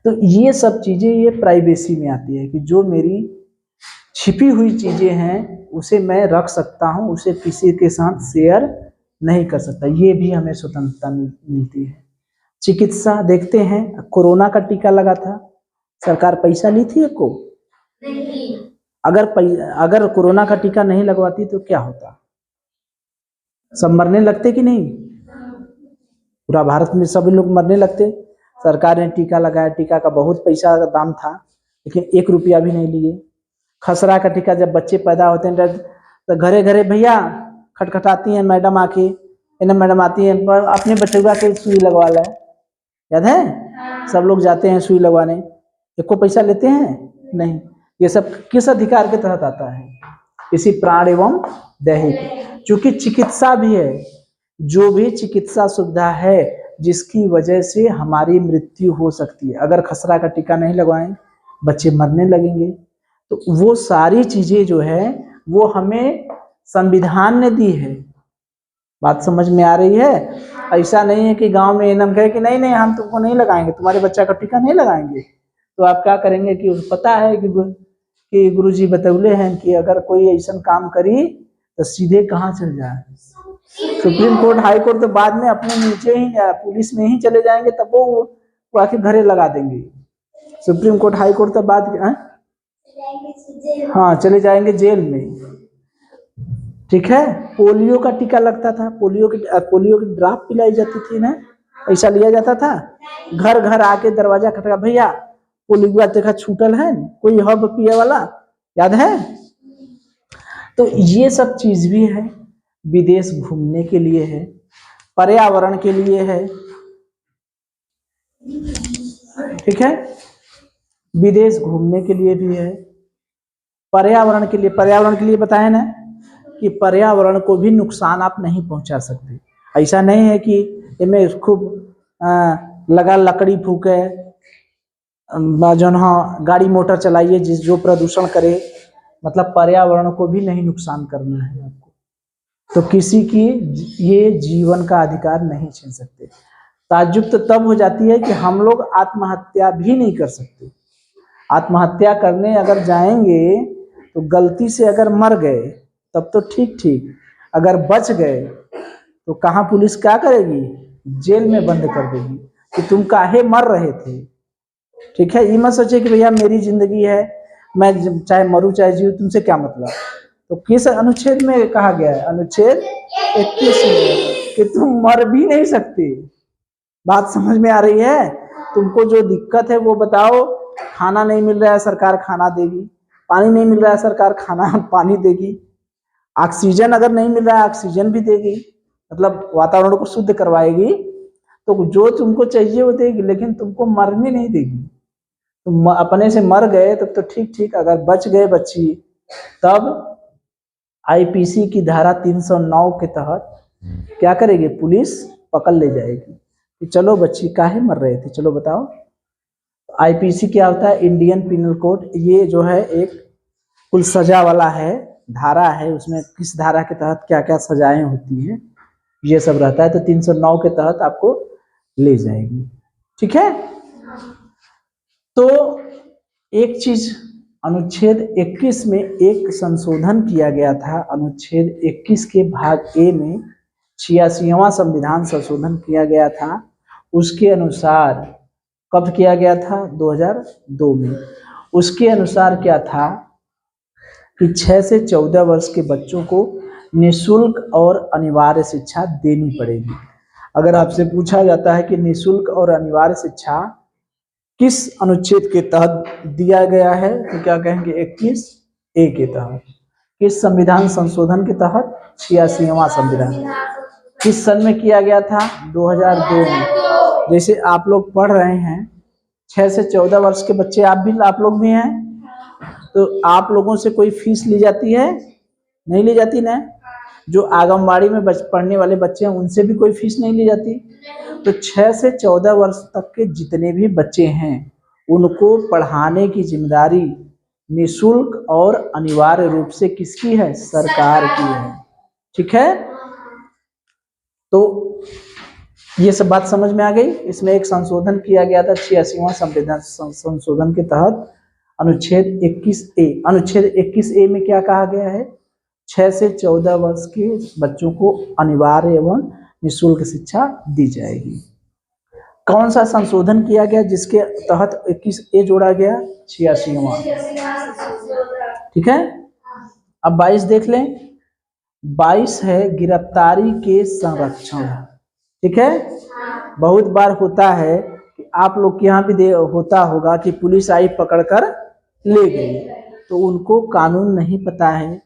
तो ये सब चीजें ये प्राइवेसी में आती है कि जो मेरी छिपी हुई चीजें हैं उसे मैं रख सकता हूं, उसे किसी के साथ शेयर नहीं कर सकता, ये भी हमें स्वतंत्रता मिलती है। चिकित्सा देखते हैं, कोरोना का टीका लगा था, सरकार पैसा ली थी को नहीं। अगर कोरोना का टीका नहीं लगवाती तो क्या होता, सब मरने लगते कि नहीं, पूरा भारत में सभी लोग मरने लगते। सरकार ने टीका लगाया, टीका का बहुत पैसा का दाम था, लेकिन 1 रुपया भी नहीं लिए। खसरा का टीका जब बच्चे पैदा होते हैं तो घरे घरे भैया खटखटाती हैं मैडम आके, मैडम आती है पर अपने बच्चे का के सुई लगवा ले, याद है, सब लोग जाते हैं सुई लगवाने, एक को पैसा लेते हैं नहीं। ये सब किस अधिकार के तहत आता है, इसी प्राण एवं दैहिक, चूंकि चिकित्सा भी है, जो भी चिकित्सा सुविधा है जिसकी वजह से हमारी मृत्यु हो सकती है, अगर खसरा का टीका नहीं लगवाएं बच्चे मरने लगेंगे। तो वो सारी चीजें जो है वो हमें संविधान ने दी है, बात समझ में आ रही है। ऐसा नहीं है कि गांव में एनम कहे कि नहीं नहीं हम तुमको नहीं लगाएंगे, तुम्हारे बच्चा का टीका नहीं लगाएंगे, तो आप क्या करेंगे कि पता है कि गुरुजी बतौले हैं कि अगर कोई ऐसा काम करी तो सीधे कहाँ चल जाए, सुप्रीम कोर्ट हाई कोर्ट, तो बाद में अपने नीचे ही पुलिस में ही चले जाएंगे, तब वो आके घरे लगा देंगे। सुप्रीम कोर्ट हाई कोर्ट तो बाद हाँ चले जाएंगे जेल में, ठीक है। पोलियो का टीका लगता था, पोलियो की ड्रॉप पिलाई जाती थी ना, ऐसा लिया जाता था, घर घर आके दरवाजा खटका, भैया पोलियो देखा छूटल है कोई हब पिए वाला, याद है। तो ये सब चीज भी है, विदेश घूमने के लिए है, पर्यावरण के लिए है, ठीक है, विदेश घूमने के लिए भी है, पर्यावरण के लिए बताया ना कि पर्यावरण को भी नुकसान आप नहीं पहुंचा सकते। ऐसा नहीं है कि इनमें खूब लगा लकड़ी फूके जो हाँ गाड़ी मोटर चलाइए जो प्रदूषण करे, मतलब पर्यावरण को भी नहीं नुकसान करना है आपको, तो किसी की ये जीवन का अधिकार नहीं छीन सकते। ताज्जुब तो तब हो जाती है कि हम लोग आत्महत्या भी नहीं कर सकते। आत्महत्या करने अगर जाएंगे तो गलती से अगर मर गए तब तो ठीक, अगर बच गए तो कहाँ पुलिस क्या करेगी, जेल में बंद कर देगी कि तुम काहे मर रहे थे, ठीक है। ये मत सोचे कि भैया मेरी जिंदगी है, मैं चाहे मरूं चाहे जीव, तुमसे क्या मतलब। तो किस अनुच्छेद में कहा गया है, अनुच्छेद 21 में, कि तुम मर भी नहीं सकते, बात समझ में आ रही है। तुमको जो दिक्कत है वो बताओ, खाना नहीं मिल रहा है सरकार खाना देगी, पानी नहीं मिल रहा है सरकार पानी देगी, ऑक्सीजन अगर नहीं मिल रहा है ऑक्सीजन भी देगी, मतलब वातावरण को शुद्ध करवाएगी, तो जो तुमको चाहिए वो देगी, लेकिन तुमको मरने नहीं देगी। तुम अपने से मर गए तब तो ठीक, अगर बच गए बच्ची, तब आईपीसी की धारा 309 के तहत क्या करेगी, पुलिस पकड़ ले जाएगी कि चलो बच्ची काहे मर रहे थे, चलो बताओ। आईपीसी क्या होता है, इंडियन पिनल कोड, ये जो है एक कुल सजा वाला है, धारा है, उसमें किस धारा के तहत क्या क्या सजाएं होती हैं ये सब रहता है, तो 309 के तहत आपको ले जाएगी, ठीक है। तो एक चीज अनुच्छेद 21 में एक संशोधन किया गया था, अनुच्छेद 21 के भाग ए में 86वां संविधान संशोधन किया गया था। उसके अनुसार कब किया गया था, 2002 में। उसके अनुसार क्या था कि 6 से 14 वर्ष के बच्चों को निःशुल्क और अनिवार्य शिक्षा देनी पड़ेगी। अगर आपसे पूछा जाता है कि निःशुल्क और अनिवार्य शिक्षा किस अनुच्छेद के तहत दिया गया है, तो क्या कहेंगे, 21A के तहत। किस संविधान संशोधन के तहत, 86वां संविधान। किस सन में किया गया था, 2002 में। जैसे आप लोग पढ़ रहे हैं, 6 से 14 वर्ष के बच्चे आप लोग भी हैं, तो आप लोगों से कोई फीस ली जाती है, नहीं ली जाती ना। जो आंगनबाड़ी में पढ़ने वाले बच्चे हैं उनसे भी कोई फीस नहीं ली जाती। तो 6 से 14 वर्ष तक के जितने भी बच्चे हैं उनको पढ़ाने की जिम्मेदारी निःशुल्क और अनिवार्य रूप से किसकी है, सरकार की है, ठीक है। तो ये सब बात समझ में आ गई। इसमें एक संशोधन किया गया था 86वां संविधान संशोधन के तहत अनुच्छेद 21A। अनुच्छेद 21A में क्या कहा गया है? 6 से 14 वर्ष के बच्चों को अनिवार्य एवं निःशुल्क शिक्षा दी जाएगी। कौन सा संशोधन किया गया जिसके तहत 21A जोड़ा गया? 86वां। ठीक है। अब 22 देख लें। 22 है गिरफ्तारी के संरक्षण। ठीक है। बहुत बार होता है कि आप लोग के यहाँ भी होता होगा कि पुलिस आई पकड़कर ले गई, तो उनको कानून नहीं पता है,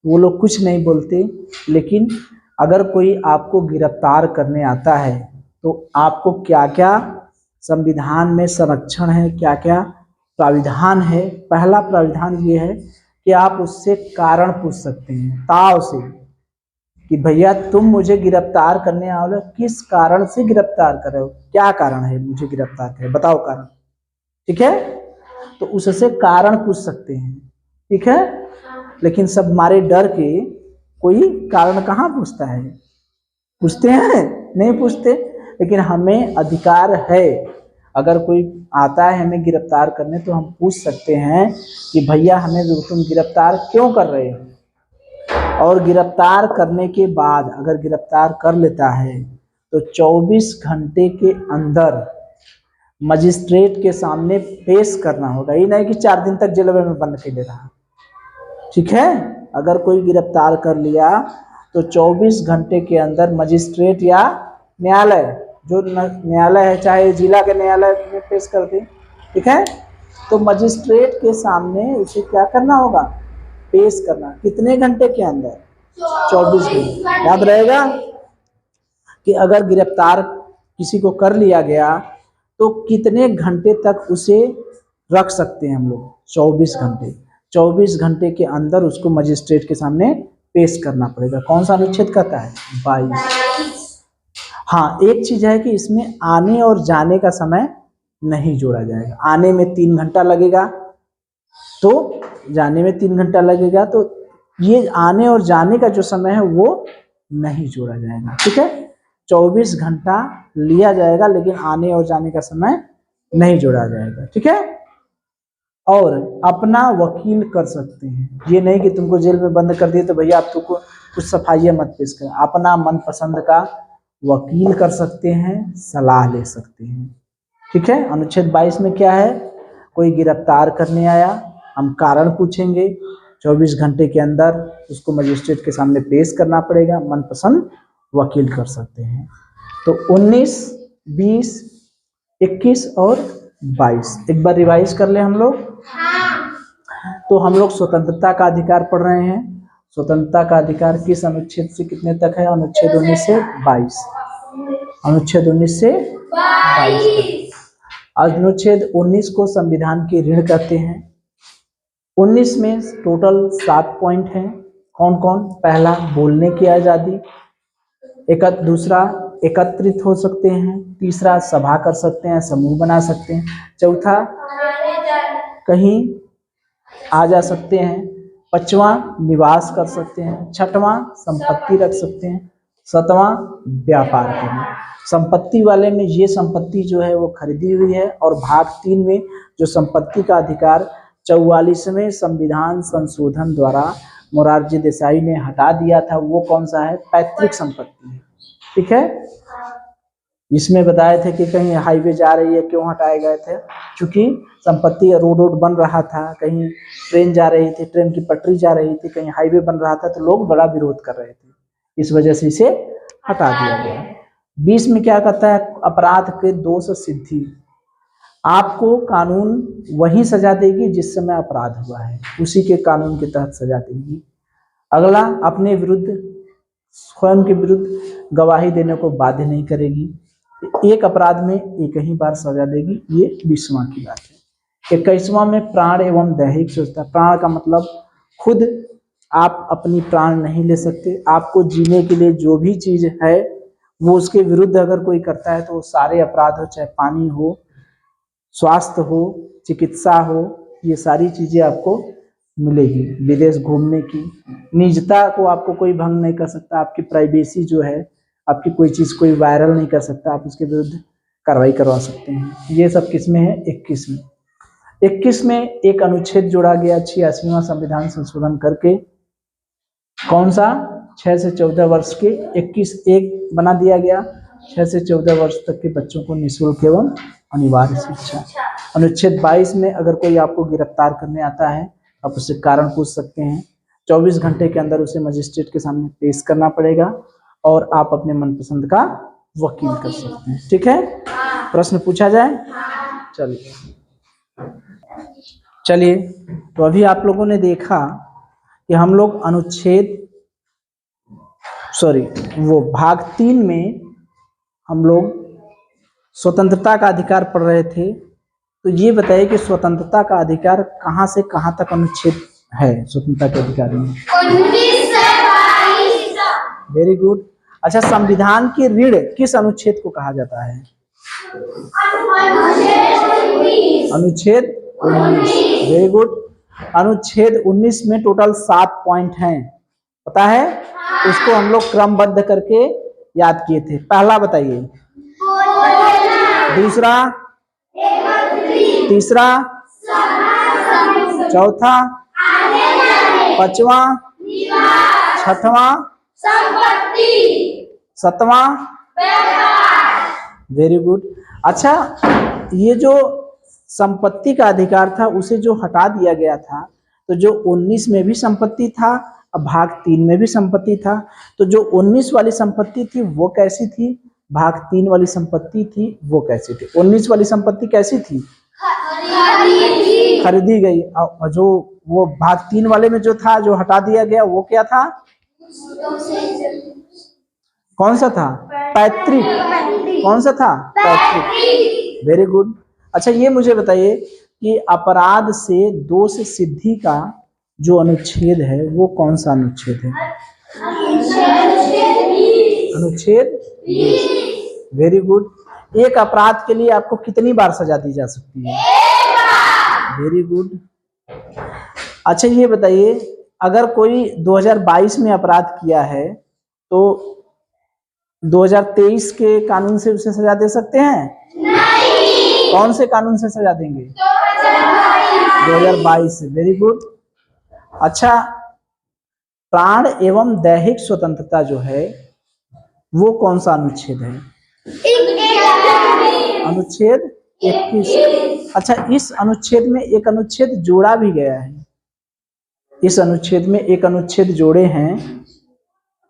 वो लोग कुछ नहीं बोलते। लेकिन अगर कोई आपको गिरफ्तार करने आता है तो आपको क्या क्या संविधान में संरक्षण है, क्या क्या प्राविधान है। पहला प्राविधान ये है कि आप उससे कारण पूछ सकते हैं ताव से कि भैया तुम मुझे गिरफ्तार करने आओ, किस कारण से गिरफ्तार कर रहे हो, क्या कारण है मुझे गिरफ्तार करे, बताओ कारण। ठीक है। तो उससे कारण पूछ सकते हैं। ठीक है। लेकिन सब हमारे डर के कोई कारण कहाँ पूछता है? पूछते हैं? नहीं पूछते। लेकिन हमें अधिकार है, अगर कोई आता है हमें गिरफ्तार करने तो हम पूछ सकते हैं कि भैया हमें तुम गिरफ्तार क्यों कर रहे हो। और गिरफ्तार करने के बाद अगर गिरफ्तार कर लेता है तो 24 घंटे के अंदर मजिस्ट्रेट के सामने पेश करना होगा। ये नहीं कि 4 दिन तक जेल में बंद के ले रहा। ठीक है। अगर कोई गिरफ्तार कर लिया तो 24 घंटे के अंदर मजिस्ट्रेट या न्यायालय, जो न्यायालय है चाहे जिला के न्यायालय में पेश कर दे। ठीक है। तो मजिस्ट्रेट के सामने उसे क्या करना होगा? पेश करना। कितने घंटे के अंदर? 24 घंटे। याद रहेगा कि अगर गिरफ्तार किसी को कर लिया गया तो कितने घंटे तक उसे रख सकते हैं हम लोग? 24 घंटे। 24 घंटे के अंदर उसको मजिस्ट्रेट के सामने पेश करना पड़ेगा। कौन सा अनुच्छेद कहता है? 22। हाँ, एक चीज है कि इसमें आने और जाने का समय नहीं जोड़ा जाएगा। आने में 3 घंटा लगेगा तो जाने में 3 घंटा लगेगा, तो ये आने और जाने का जो समय है वो नहीं जोड़ा जाएगा। ठीक है। 24 घंटा लिया जाएगा लेकिन आने और जाने का समय नहीं जोड़ा जाएगा। ठीक है। और अपना वकील कर सकते हैं। ये नहीं कि तुमको जेल में बंद कर दिए तो भैया आप तुमको कुछ सफाइयाँ मत पेश करें। अपना मनपसंद का वकील कर सकते हैं, सलाह ले सकते हैं। ठीक है। अनुच्छेद 22 में क्या है? कोई गिरफ्तार करने आया, हम कारण पूछेंगे, 24 घंटे के अंदर उसको मजिस्ट्रेट के सामने पेश करना पड़ेगा, मनपसंद वकील कर सकते हैं। तो 19, 20, 21 और 22 एक बार रिवाइज कर ले हम लोग। तो हम लोग स्वतंत्रता का अधिकार पढ़ रहे हैं। स्वतंत्रता का अधिकार किस अनुच्छेद से कितने तक है? अनुच्छेद 19 से 22। अनुच्छेद 19 से 22। अनुच्छेद 19 को संविधान की रीढ़ कहते हैं। 19 में टोटल 7 पॉइंट हैं। कौन कौन? पहला, बोलने की आजादी। दूसरा, एकत्रित हो सकते हैं। तीसरा, सभा कर सकते हैं, समूह बना सकते हैं। चौथा, कहीं आ जा सकते हैं। पांचवा, निवास कर सकते हैं। छठवां, संपत्ति रख सकते हैं। सातवां, व्यापार करना। संपत्ति वाले में ये संपत्ति जो है वो खरीदी हुई है। और भाग 3 में जो संपत्ति का अधिकार 44वें संविधान संशोधन द्वारा मोरारजी देसाई ने हटा दिया था, वो कौन सा है? पैतृक संपत्ति है। ठीक है। इसमें बताए थे कि कहीं हाईवे जा रही है, क्यों हटाए गए थे? क्योंकि संपत्ति रोड बन रहा था, कहीं ट्रेन जा रही थी, ट्रेन की पटरी जा रही थी, कहीं हाईवे बन रहा था, तो लोग बड़ा विरोध कर रहे थे, इस वजह से इसे हटा दिया गया। 20 में क्या कहता है? अपराध के दोष सिद्धि। आपको कानून वही सजा देगी जिस समय अपराध हुआ है, उसी के कानून के तहत सजा देगी। अगला, अपने विरुद्ध, स्वयं के विरुद्ध गवाही देने को बाध्य नहीं करेगी। एक अपराध में एक ही बार सजा देगी। ये 20वां की बात है। 21वां में प्राण एवं दैहिक सुरक्षा। प्राण का मतलब खुद आप अपनी प्राण नहीं ले सकते। आपको जीने के लिए जो भी चीज है वो उसके विरुद्ध अगर कोई करता है तो वो सारे अपराध हो, चाहे पानी हो, स्वास्थ्य हो, चिकित्सा हो, ये सारी चीजें आपको मिलेगी। विदेश घूमने की निजता को आपको कोई भंग नहीं कर सकता। आपकी प्राइवेसी जो है आपकी कोई चीज कोई वायरल नहीं कर सकता, आप उसके विरुद्ध कार्रवाई करवा सकते हैं। ये सब किस में है? 21 में। 21 में एक अनुच्छेद जोड़ा गया 86वां संविधान संशोधन करके, कौन सा? 6 से 14 वर्ष के 21 एक बना दिया गया, 6 से 14 वर्ष तक के बच्चों को निःशुल्क एवं अनिवार्य शिक्षा। अनुच्छेद 22 में अगर कोई आपको गिरफ्तार करने आता है, आप उससे कारण पूछ सकते हैं, 24 घंटे के अंदर उसे मजिस्ट्रेट के सामने पेश करना पड़ेगा और आप अपने मनपसंद का वकील कर सकते हैं। ठीक है, प्रश्न पूछा जाए? चलिए तो अभी आप लोगों ने देखा कि हम लोग भाग 3 में हम लोग स्वतंत्रता का अधिकार पढ़ रहे थे। तो ये बताइए कि स्वतंत्रता का अधिकार कहाँ से कहाँ तक अनुच्छेद है स्वतंत्रता के अधिकार में? 19 से 22। Very good. अच्छा, संविधान की रीढ़ किस अनुच्छेद को कहा जाता है? अनुच्छेद 19। Very good. अनुच्छेद 19 में टोटल 7 पॉइंट हैं, पता है? उसको हम लोग क्रमबद्ध करके याद किए थे। पहला बताइए, दूसरा, तीसरा, चौथा, पांचवा, छठवां, सातवां। Very good. अच्छा, ये जो संपत्ति का अधिकार था उसे जो हटा दिया गया था, तो जो 19 में भी संपत्ति था, अब भाग 3 में भी संपत्ति था, तो जो 19 वाली संपत्ति थी वो कैसी थी, भाग 3 वाली संपत्ति थी वो कैसी थी? 19 वाली संपत्ति कैसी थी? खरीदी गई। और जो वो भाग 3 वाले में जो था, जो हटा दिया गया, वो क्या था? कौन सा था? पैतृक। कौन सा था? पैतृक। Very good. अच्छा, ये मुझे बताइए कि अपराध से दोष सिद्धि का जो अनुच्छेद है वो कौन सा अनुच्छेद है? अनुच्छेद 20। Very good. एक अपराध के लिए आपको कितनी बार सजा दी जा सकती है? Very good. अच्छा, ये बताइए, अगर कोई 2022 में अपराध किया है तो 2023 के कानून से उसे सजा दे सकते हैं? नहीं। कौन से कानून से सजा देंगे? 2022 से। Very good. अच्छा, प्राण एवं दैहिक स्वतंत्रता जो है वो कौन सा अनुच्छेद है? अनुच्छेद 21। अच्छा, इस अनुच्छेद में एक अनुच्छेद जोड़ा भी गया है, इस अनुच्छेद में एक अनुच्छेद जोड़े हैं,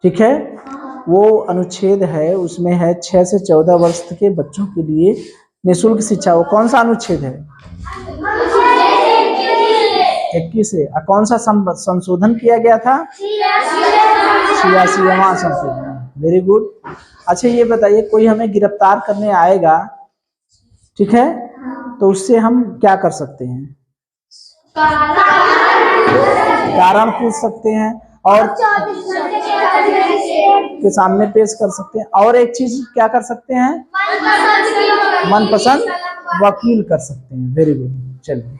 ठीक है? वो अनुच्छेद है, उसमें है 6 से 14 वर्ष के बच्चों के लिए निःशुल्क शिक्षा। वो कौन सा अनुच्छेद है? 21 है। कौन सा संशोधन किया गया था? 86वां संशोधन। Very good. अच्छा, ये बताइए, कोई हमें गिरफ्तार करने आएगा, ठीक है, तो उससे हम क्या कर सकते हैं? कारण पूछ सकते हैं और के सामने पेश कर सकते हैं, और एक चीज क्या कर सकते हैं? मनपसंद वकील कर सकते हैं। Very good. चलिए।